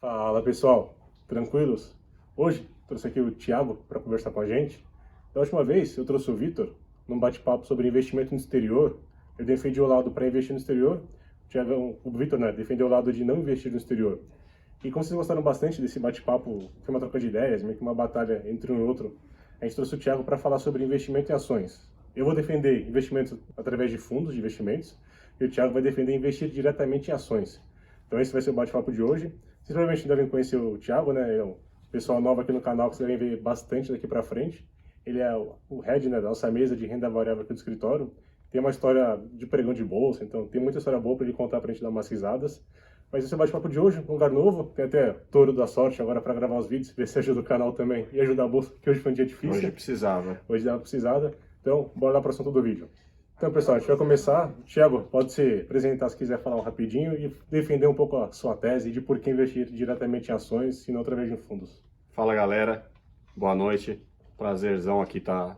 Fala pessoal, tranquilos? Hoje trouxe aqui o Thiago para conversar com a gente. Da última vez eu trouxe o Vitor num bate-papo sobre investimento no exterior. Eu defendi o lado para investir no exterior, o Vitor, né, defendeu o lado de não investir no exterior. E como vocês gostaram bastante desse bate-papo, foi uma troca de ideias, meio que uma batalha entre um e outro, a gente trouxe o Thiago para falar sobre investimento em ações. Eu vou defender investimentos através de fundos de investimentos e o Thiago vai defender investir diretamente em ações. Então esse vai ser o bate-papo de hoje. Vocês provavelmente devem conhecer o Thiago, né? É um pessoal novo aqui no canal que vocês devem ver bastante daqui para frente. Ele é o head, né, da nossa mesa de renda variável aqui do escritório. Tem uma história de pregão de bolsa, então tem muita história boa para ele contar para a gente dar umas risadas. Mas esse é o bate-papo de hoje, um lugar novo. Tem até Touro da Sorte agora para gravar os vídeos, ver se ajuda o canal também e ajudar a bolsa, que hoje foi um dia difícil. Hoje precisava. Hoje dá uma precisada. Então, bora lá para o assunto do vídeo. Então, pessoal, a gente vai começar. Thiago, pode se apresentar se quiser falar um rapidinho e defender um pouco a sua tese de por que investir diretamente em ações e não através de fundos. Fala galera, boa noite. Prazerzão aqui tá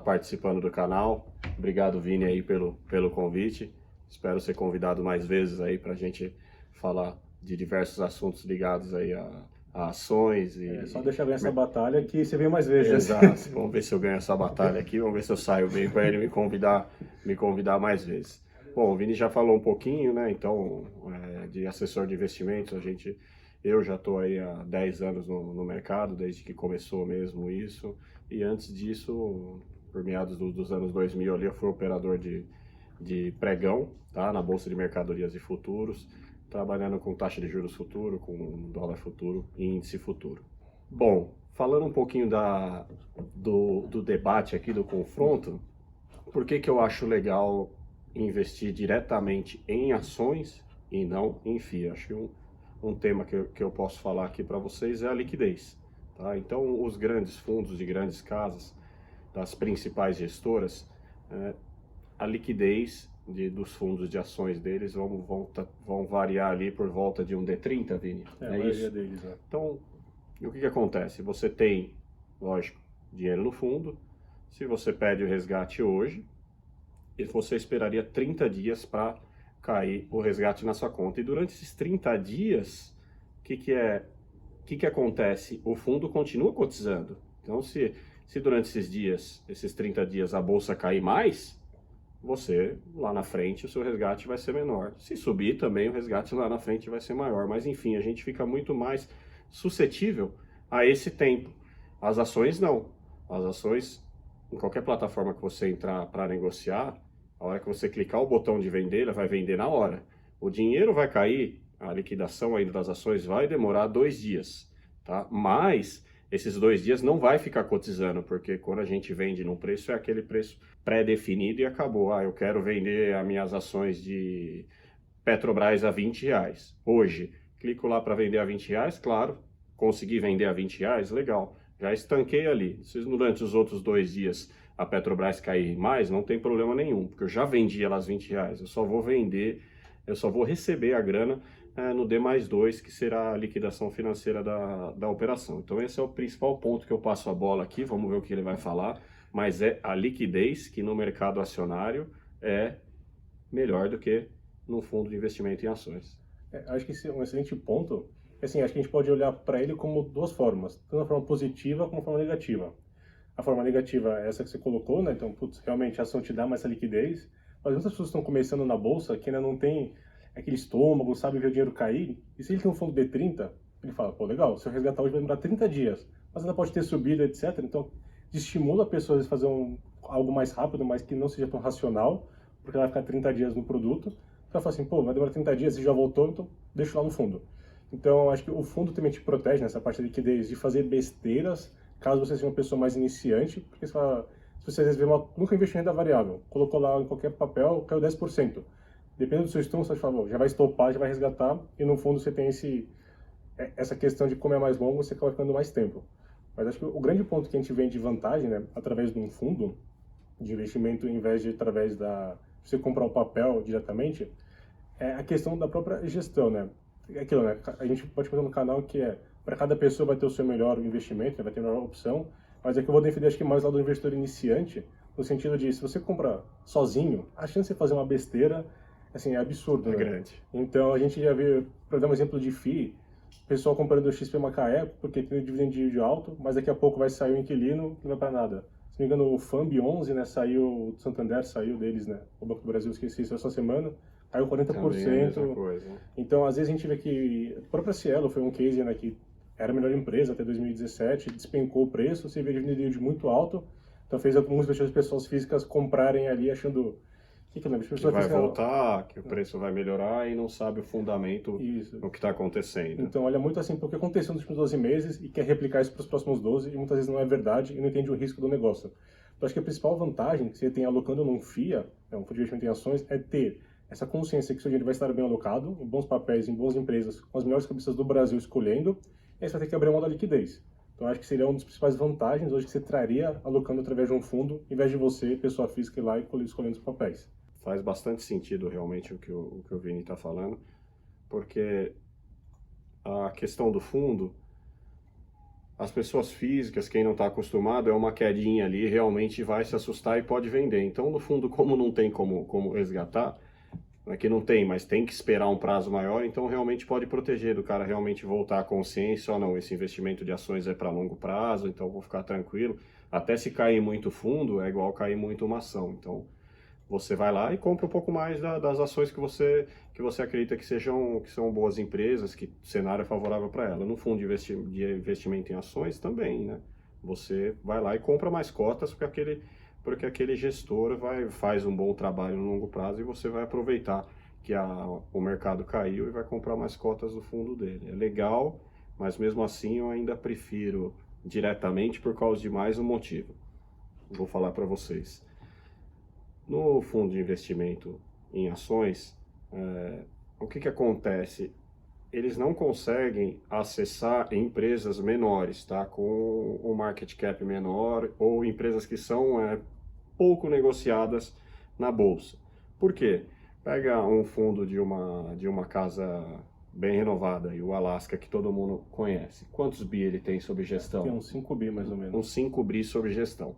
participando do canal. Obrigado, Vini, aí pelo convite. Espero ser convidado mais vezes aí pra gente falar de diversos assuntos ligados aí a ações e... É só deixar ganhar essa batalha que você vem mais vezes. Exato. Vamos ver se eu ganho essa batalha aqui, vamos ver se eu saio bem para ele me convidar mais vezes. Bom, o Vini já falou um pouquinho, né? Então, de assessor de investimentos, eu já estou aí há 10 anos no mercado, desde que começou mesmo isso. E antes disso, por meados dos anos 2000 ali, eu fui operador de pregão, tá? Na Bolsa de Mercadorias e Futuros, trabalhando com taxa de juros futuro, com dólar futuro e índice futuro. Bom, falando um pouquinho do debate aqui, do confronto, por que eu acho legal investir diretamente em ações e não em FII? Acho que um tema que eu posso falar aqui para vocês é a liquidez. Tá? Então, os grandes fundos de grandes casas, das principais gestoras, a liquidez dos fundos de ações deles vão variar ali por volta de um D30, Vini? A maioria deles, né? Então, o que acontece? Você tem, lógico, dinheiro no fundo. Se você pede o resgate hoje, você esperaria 30 dias para cair o resgate na sua conta. E durante esses 30 dias, o que acontece? O fundo continua cotizando. Então, se durante esses dias, esses 30 dias, a bolsa cair mais, você, lá na frente, o seu resgate vai ser menor. Se subir também, o resgate lá na frente vai ser maior. Mas, enfim, a gente fica muito mais suscetível a esse tempo. As ações não. As ações, em qualquer plataforma que você entrar para negociar, a hora que você clicar o botão de vender, ela vai vender na hora. O dinheiro vai cair, a liquidação ainda das ações vai demorar 2 dias, tá? Mas esses 2 dias não vai ficar cotizando, porque quando a gente vende num preço, é aquele preço pré-definido e acabou. Eu quero vender as minhas ações de Petrobras a R$20. Hoje, clico lá para vender a R$20, claro, consegui vender a R$20, legal. Já estanquei ali. Se durante os outros 2 dias a Petrobras cair mais, não tem problema nenhum, porque eu já vendi ela às R$20. Eu só vou vender, eu só vou receber a grana no D+2, que será a liquidação financeira da operação. Então esse é o principal ponto que eu passo a bola aqui, vamos ver o que ele vai falar, mas é a liquidez que no mercado acionário é melhor do que no fundo de investimento em ações. Acho que esse é um excelente ponto. Assim, acho que a gente pode olhar para ele como duas formas, tanto a forma positiva como a forma negativa. A forma negativa é essa que você colocou, né? Então, putz, realmente a ação te dá mais essa liquidez, mas muitas pessoas estão começando na bolsa que ainda não tem aquele estômago, sabe ver o dinheiro cair, e se ele tem um fundo B30, ele fala, pô, legal, se eu resgatar hoje vai demorar 30 dias, mas ainda pode ter subido, etc. Então, estimula a pessoa a fazer algo mais rápido, mas que não seja tão racional, porque ela vai ficar 30 dias no produto. Então, ela fala assim, pô, vai demorar 30 dias, você já voltou, então deixa lá no fundo. Então, acho que o fundo também te protege nessa parte da liquidez de fazer besteiras, caso você seja uma pessoa mais iniciante, porque se você às vezes vê nunca investiu em renda variável, colocou lá em qualquer papel, caiu 10%. Dependendo do seu estômago, você fala, já vai estopar, já vai resgatar, e no fundo você tem essa questão de como é mais longo, você acaba ficando mais tempo. Mas acho que o grande ponto que a gente vem de vantagem, né, através de um fundo de investimento, em vez de através você comprar o papel diretamente, é a questão da própria gestão, né? É aquilo, né? A gente pode fazer no canal que para cada pessoa vai ter o seu melhor investimento, né? Vai ter a melhor opção, mas é que eu vou defender acho que mais lá do investidor iniciante, no sentido de, se você compra sozinho, a chance de fazer uma besteira, assim, é absurdo, É né? grande. Então, a gente já vê, para dar um exemplo de FII, pessoal comprando o XP Macaé porque tem o dividend yield alto, mas daqui a pouco vai sair o inquilino que não vai para nada. Se não me engano, o FAMB 11, né, saiu, o Santander saiu deles, né, o Banco do Brasil, esqueci isso essa semana, caiu Também é a mesma 40%. coisa. Então, às vezes a gente vê que a própria Cielo foi um case, né, que era a melhor empresa até 2017, despencou o preço, você vê dividend yield muito alto, então fez alguns investidores pessoas físicas comprarem ali achando que eu lembro, Que vai voltar, que o preço vai melhorar e não sabe o fundamento isso. do que está acontecendo. Então olha muito assim porque aconteceu nos últimos 12 meses e quer replicar isso para os próximos 12 e muitas vezes não é verdade e não entende o risco do negócio. Então acho que a principal vantagem que você tem alocando num FIA, um fundo de investimento em ações, é ter essa consciência que o seu dinheiro vai estar bem alocado, em bons papéis, em boas empresas, com as melhores cabeças do Brasil escolhendo, e aí você vai ter que abrir mão da liquidez. Então acho que seria uma das principais vantagens hoje que você traria alocando através de um fundo, em vez de você, pessoa física, ir lá e escolhendo os papéis. Faz bastante sentido realmente o que o Vini está falando, porque a questão do fundo, as pessoas físicas, quem não está acostumado, é uma quedinha ali, realmente vai se assustar e pode vender. Então, no fundo, como não tem como resgatar, não é que não tem, mas tem que esperar um prazo maior, então realmente pode proteger do cara realmente voltar à consciência, ou não, esse investimento de ações é para longo prazo, então vou ficar tranquilo. Até se cair muito fundo, é igual cair muito uma ação, então você vai lá e compra um pouco mais das ações que você acredita que são boas empresas, que o cenário é favorável para ela. No fundo de investimento em ações também, né? Você vai lá e compra mais cotas porque aquele gestor faz um bom trabalho no longo prazo e você vai aproveitar que o mercado caiu e vai comprar mais cotas do fundo dele. É legal, mas mesmo assim eu ainda prefiro diretamente por causa de mais um motivo. Vou falar para vocês. No fundo de investimento em ações, o que acontece? Eles não conseguem acessar empresas menores, tá? Com um market cap menor ou empresas que são pouco negociadas na bolsa. Por quê? Pega um fundo de uma casa bem renovada, e o Alaska, que todo mundo conhece. Quantos bi ele tem sob gestão? Tem uns 5 bi mais ou menos. Uns 5 bi sob gestão.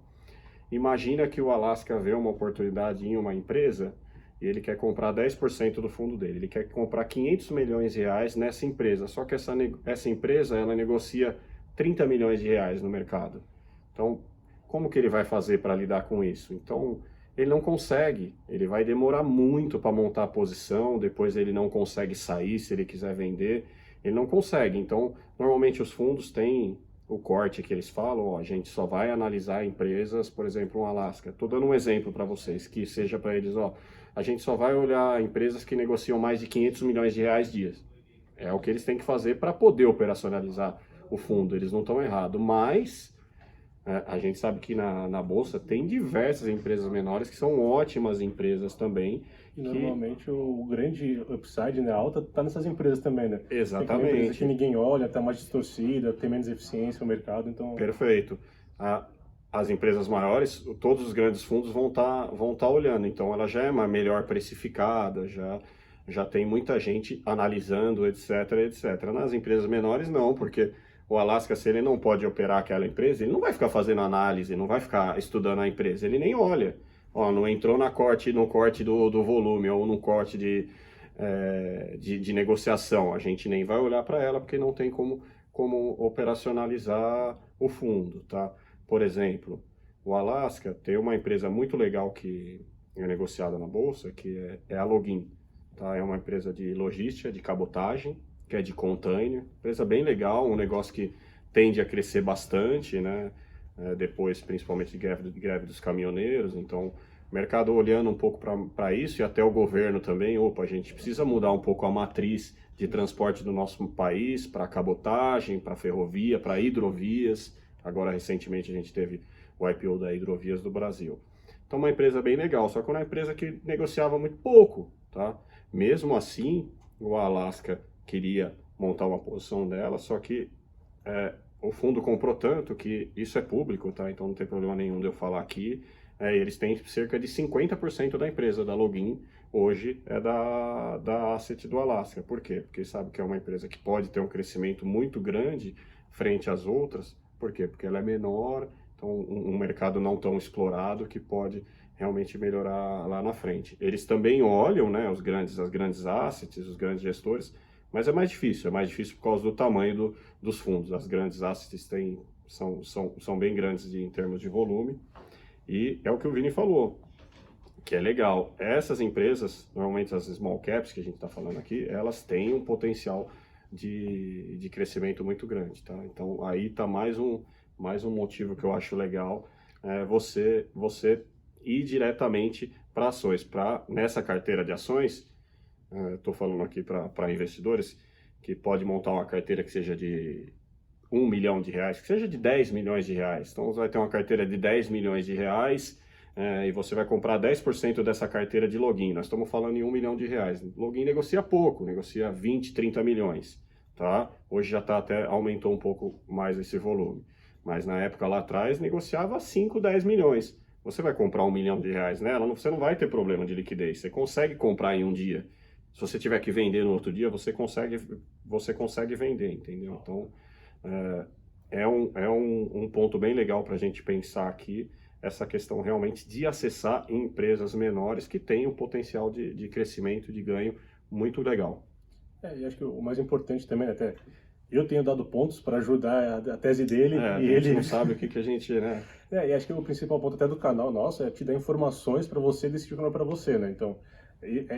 Imagina que o Alaska vê uma oportunidade em uma empresa e ele quer comprar 10% do fundo dele. Ele quer comprar 500 milhões de reais nessa empresa, só que essa empresa ela negocia 30 milhões de reais no mercado. Então, como que ele vai fazer para lidar com isso? Então, ele não consegue, ele vai demorar muito para montar a posição, depois ele não consegue sair se ele quiser vender, ele não consegue. Então, normalmente os fundos têm o corte que eles falam, ó, a gente só vai analisar empresas, por exemplo, um Alaska. Estou dando um exemplo para vocês, que seja para eles, ó, a gente só vai olhar empresas que negociam mais de 500 milhões de reais dias. É o que eles têm que fazer para poder operacionalizar o fundo, eles não estão errados, mas a gente sabe que na Bolsa tem diversas empresas menores que são ótimas empresas também. E normalmente o grande upside, né, alta, está nessas empresas também, né? Exatamente. Tem empresas que ninguém olha, está mais distorcida, tem menos eficiência no mercado, então... Perfeito. As empresas maiores, todos os grandes fundos vão tá olhando, então ela já é uma melhor precificada, já tem muita gente analisando, etc, etc. Nas empresas menores não, porque o Alaska, se ele não pode operar aquela empresa, ele não vai ficar fazendo análise, não vai ficar estudando a empresa, ele nem olha. Ó, não entrou no corte do volume ou no corte de negociação, a gente nem vai olhar para ela porque não tem como operacionalizar o fundo, tá? Por exemplo, o Alaska tem uma empresa muito legal que é negociada na bolsa, que é a Login, tá? É uma empresa de logística, de cabotagem, que é de container, empresa bem legal, um negócio que tende a crescer bastante, né? Depois, principalmente de greve dos caminhoneiros, então o mercado olhando um pouco para isso e até o governo também, opa, a gente precisa mudar um pouco a matriz de transporte do nosso país para cabotagem, para ferrovia, para hidrovias. Agora, recentemente, a gente teve o IPO da Hidrovias do Brasil. Então, uma empresa bem legal, só que uma empresa que negociava muito pouco, tá? Mesmo assim, o Alaska queria montar uma posição dela, só que o fundo comprou tanto que isso é público, tá? Então não tem problema nenhum de eu falar aqui. Eles têm cerca de 50% da empresa, da Login, hoje é da Asset do Alaska. Por quê? Porque sabe que é uma empresa que pode ter um crescimento muito grande frente às outras. Por quê? Porque ela é menor, então um mercado não tão explorado que pode realmente melhorar lá na frente. Eles também olham, né, as grandes assets, os grandes gestores, Mas é mais difícil por causa do tamanho dos fundos. As grandes assets são bem grandes em termos de volume. E é o que o Vini falou, que é legal. Essas empresas, normalmente as small caps que a gente está falando aqui, elas têm um potencial de crescimento muito grande, tá? Então aí está mais um motivo que eu acho legal, você ir diretamente para ações. Nessa carteira de ações, estou falando aqui para investidores, que pode montar uma carteira que seja de R$ 1 milhão, que seja de 10 milhões de reais. Então você vai ter uma carteira de 10 milhões de reais, e você vai comprar 10% dessa carteira de login. Nós estamos falando em R$ 1 milhão. Login negocia pouco, negocia 20, 30 milhões. Tá? Hoje já aumentou um pouco mais esse volume. Mas na época lá atrás negociava 5, 10 milhões. Você vai comprar R$ 1 milhão nela, você não vai ter problema de liquidez. Você consegue comprar em um dia. Se você tiver que vender no outro dia, você consegue vender, entendeu? Então, é um ponto bem legal para a gente pensar aqui, essa questão realmente de acessar em empresas menores que têm um potencial de crescimento, de ganho muito legal. E acho que o mais importante também, até, eu tenho dado pontos para ajudar a tese dele. E a gente ele não sabe o que a gente, né? E acho que o principal ponto até do canal nosso é te dar informações para você decidir o canal para você, né? Então,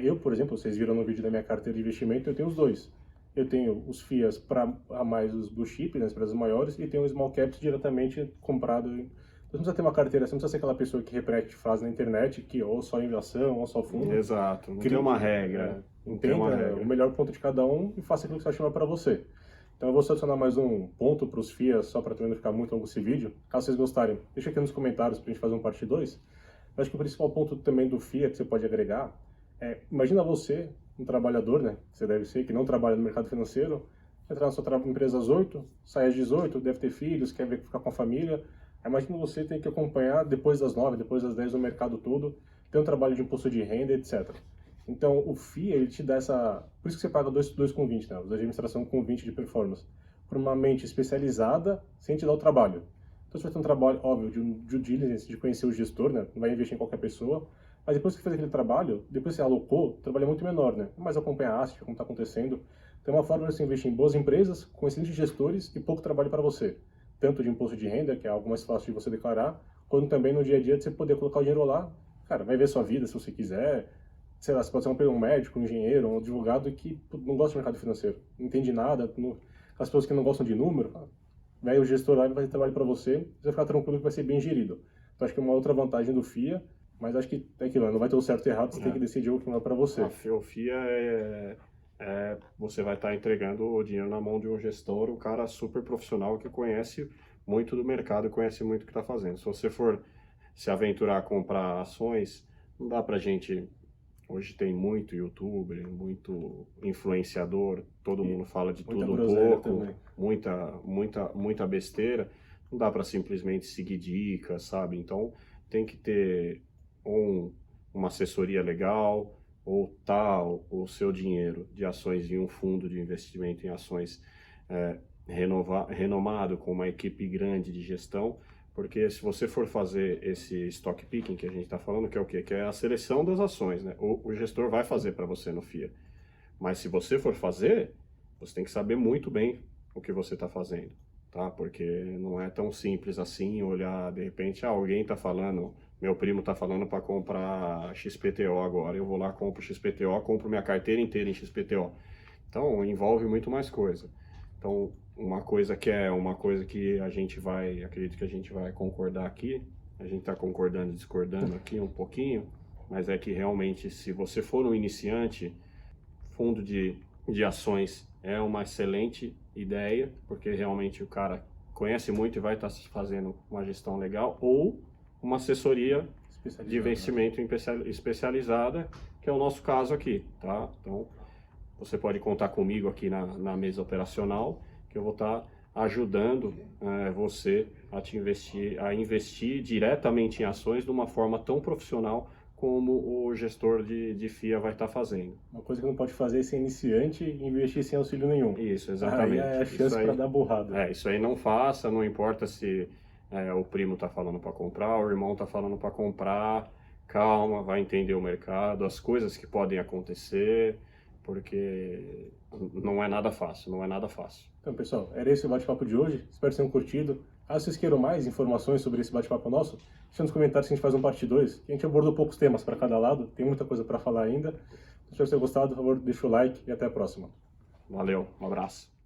eu, por exemplo, vocês viram no vídeo da minha carteira de investimento, eu tenho os dois. Eu tenho os FIAs para mais os blue chip, né, as empresas maiores, e tenho os small caps diretamente comprado. Você não precisa ter uma carteira, você não precisa ser aquela pessoa que repete frase na internet, que ou só em ação, ou só fundo. Exato, não tem uma regra. Entenda o melhor ponto de cada um e faça aquilo que você acha melhor para você. Então eu vou selecionar mais um ponto para os FIAs, só para também não ficar muito longo esse vídeo. Caso vocês gostarem, deixa aqui nos comentários para a gente fazer um parte 2. Eu acho que o principal ponto também do FIA que você pode agregar imagina você, um trabalhador, né, que você deve ser, que não trabalha no mercado financeiro, entrar na sua empresa às 8, sai às 18, deve ter filhos, quer ficar com a família. Imagina você ter que acompanhar depois das 9, depois das 10 o mercado todo, ter um trabalho de imposto de renda, etc. Então, o FIA, ele te dá essa... Por isso que você paga 2,20, né? Os de administração com 20 de performance. Por uma mente especializada, sem te dar o trabalho. Então, você vai ter um trabalho, óbvio, de due diligence, de conhecer o gestor, né? Não vai investir em qualquer pessoa. Mas depois que fez aquele trabalho, depois que você alocou, o trabalho é muito menor, né? Mas acompanha a asset, como está acontecendo. Tem uma forma de você investir em boas empresas, com excelentes gestores e pouco trabalho para você. Tanto de imposto de renda, que é algo mais fácil de você declarar, quanto também no dia a dia de você poder colocar o dinheiro lá. Cara, vai ver sua vida se você quiser. Sei lá, você pode ser um médico, um engenheiro, um advogado que não gosta de mercado financeiro, não entende nada, as pessoas que não gostam de número, vai o gestor lá e vai fazer trabalho para você, você vai ficar tranquilo que vai ser bem gerido. Então acho que é uma outra vantagem do FIA, mas acho que é aquilo, não vai ter o certo e errado, você tem que decidir o que não é para você. O FIA você vai estar entregando o dinheiro na mão de um gestor, um cara super profissional que conhece muito do mercado, conhece muito o que está fazendo. Se você for se aventurar a comprar ações, não dá pra gente... Hoje tem muito youtuber, muito influenciador, todo mundo fala de tudo um pouco, muita besteira. Não dá para simplesmente seguir dicas, sabe? Então tem que ter uma assessoria legal, ou o seu dinheiro de ações em um fundo de investimento em ações renomado, com uma equipe grande de gestão. Porque se você for fazer esse stock picking que a gente está falando, que é o quê? Que é a seleção das ações, né? O gestor vai fazer para você no FIA. Mas se você for fazer, você tem que saber muito bem o que você está fazendo, tá? Porque não é tão simples assim olhar, de repente, alguém está falando, meu primo está falando para comprar XPTO agora, eu vou lá, compro XPTO, compro minha carteira inteira em XPTO. Então, envolve muito mais coisa. Então, uma coisa que acredito que a gente vai concordar aqui, a gente está concordando e discordando aqui um pouquinho, mas é que realmente, se você for um iniciante, fundo de ações é uma excelente ideia, porque realmente o cara conhece muito e vai estar fazendo uma gestão legal, ou uma assessoria de investimento especializada, que é o nosso caso aqui, tá? Então, você pode contar comigo aqui na mesa operacional, que eu vou estar ajudando você a investir diretamente em ações de uma forma tão profissional como o gestor de FIA vai estar fazendo. Uma coisa que não pode fazer é ser iniciante e investir sem auxílio nenhum. Isso, exatamente. Aí é a chance para dar burrada. Isso aí não faça, não importa se o primo está falando para comprar, o irmão está falando para comprar. Calma, vai entender o mercado, as coisas que podem acontecer, porque não é nada fácil, não é nada fácil. Então, pessoal, era esse o bate-papo de hoje. Espero que tenham curtido. Caso vocês queiram mais informações sobre esse bate-papo nosso, deixa nos comentários que a gente faz um parte 2, que a gente abordou poucos temas para cada lado, tem muita coisa para falar ainda. Se você gostado, por favor, deixa o like e até a próxima. Valeu, um abraço.